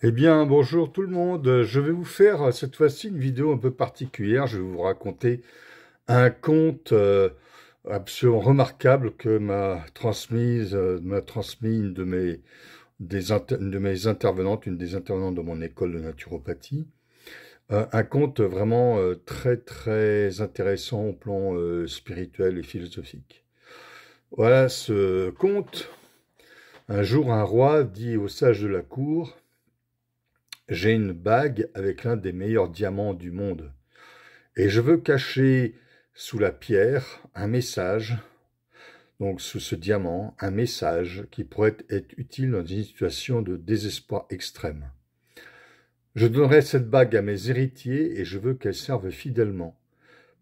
Eh bien, bonjour tout le monde. Je vais vous faire cette fois-ci une vidéo un peu particulière. Je vais vous raconter un conte absolument remarquable que m'a transmis une de mes intervenantes, une des intervenantes de mon école de naturopathie. Un conte vraiment très très intéressant au plan spirituel et philosophique. Voilà ce conte. Un jour, un roi dit aux sages de la cour: j'ai une bague avec l'un des meilleurs diamants du monde, et je veux cacher sous la pierre un message, donc sous ce diamant, un message qui pourrait être utile dans une situation de désespoir extrême. Je donnerai cette bague à mes héritiers et je veux qu'elle serve fidèlement.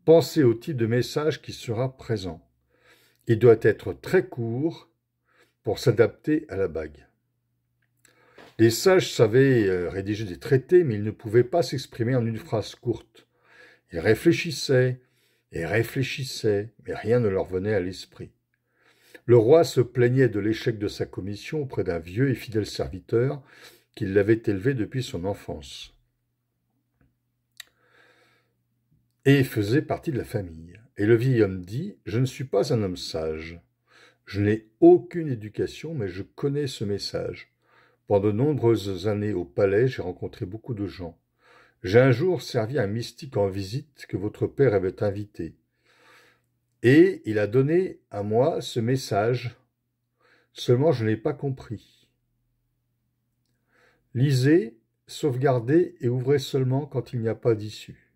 Pensez au type de message qui sera présent. Il doit être très court pour s'adapter à la bague. Les sages savaient rédiger des traités, mais ils ne pouvaient pas s'exprimer en une phrase courte. Ils réfléchissaient et réfléchissaient, mais rien ne leur venait à l'esprit. Le roi se plaignait de l'échec de sa commission auprès d'un vieux et fidèle serviteur qui l'avait élevé depuis son enfance et faisait partie de la famille. Et le vieil homme dit: « Je ne suis pas un homme sage. Je n'ai aucune éducation, mais je connais ce message. Pendant de nombreuses années au palais, j'ai rencontré beaucoup de gens. J'ai un jour servi un mystique en visite que votre père avait invité. Et il a donné à moi ce message, seulement je ne l'ai pas compris. Lisez, sauvegardez et ouvrez seulement quand il n'y a pas d'issue. »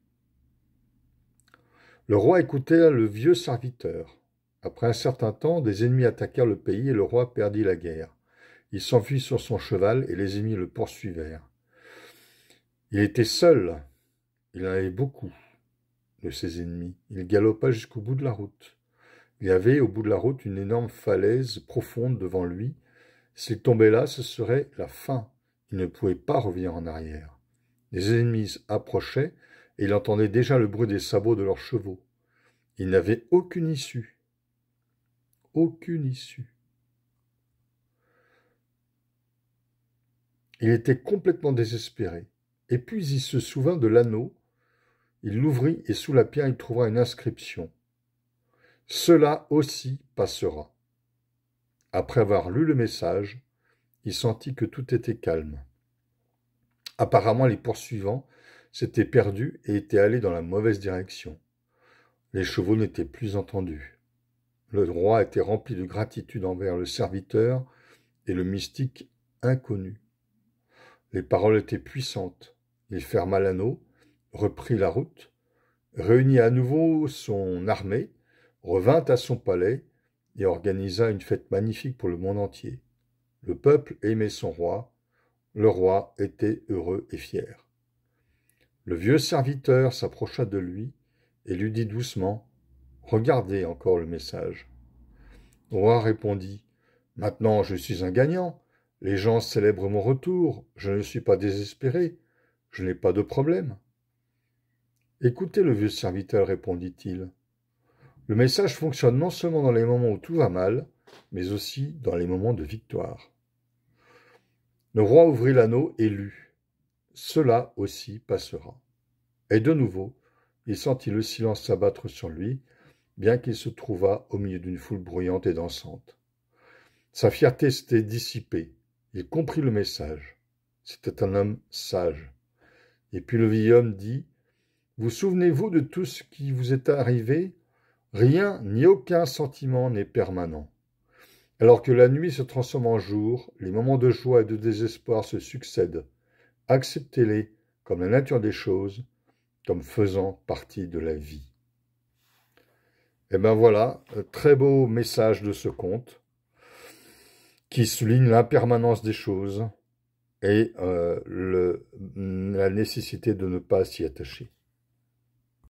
Le roi écoutait le vieux serviteur. Après un certain temps, des ennemis attaquèrent le pays et le roi perdit la guerre. Il s'enfuit sur son cheval et les ennemis le poursuivèrent. Il était seul, il en avait beaucoup de ses ennemis. Il galopa jusqu'au bout de la route. Il y avait au bout de la route une énorme falaise profonde devant lui. S'il tombait là, ce serait la fin. Il ne pouvait pas revenir en arrière. Les ennemis approchaient et il entendait déjà le bruit des sabots de leurs chevaux. Il n'avait aucune issue. Aucune issue. Il était complètement désespéré. Et puis il se souvint de l'anneau. Il l'ouvrit et sous la pierre il trouva une inscription. « Cela aussi passera. » Après avoir lu le message, il sentit que tout était calme. Apparemment, les poursuivants s'étaient perdus et étaient allés dans la mauvaise direction. Les chevaux n'étaient plus entendus. Le roi était rempli de gratitude envers le serviteur et le mystique inconnu. Les paroles étaient puissantes. Il ferma l'anneau, reprit la route, réunit à nouveau son armée, revint à son palais et organisa une fête magnifique pour le monde entier. Le peuple aimait son roi. Le roi était heureux et fier. Le vieux serviteur s'approcha de lui et lui dit doucement: « Regardez encore le message. » Le roi répondit: « Maintenant je suis un gagnant. Les gens célèbrent mon retour. Je ne suis pas désespéré. Je n'ai pas de problème. » « Écoutez le vieux serviteur, répondit-il. Le message fonctionne non seulement dans les moments où tout va mal, mais aussi dans les moments de victoire. » Le roi ouvrit l'anneau et lut: « Cela aussi passera. » Et de nouveau, il sentit le silence s'abattre sur lui, bien qu'il se trouvât au milieu d'une foule bruyante et dansante. Sa fierté s'était dissipée. Il comprit le message. C'était un homme sage. Et puis le vieil homme dit: « Vous souvenez-vous de tout ce qui vous est arrivé? Rien ni aucun sentiment n'est permanent. Alors que la nuit se transforme en jour, les moments de joie et de désespoir se succèdent. Acceptez-les comme la nature des choses, comme faisant partie de la vie. » Et bien voilà, très beau message de ce conte qui souligne l'impermanence des choses et la nécessité de ne pas s'y attacher.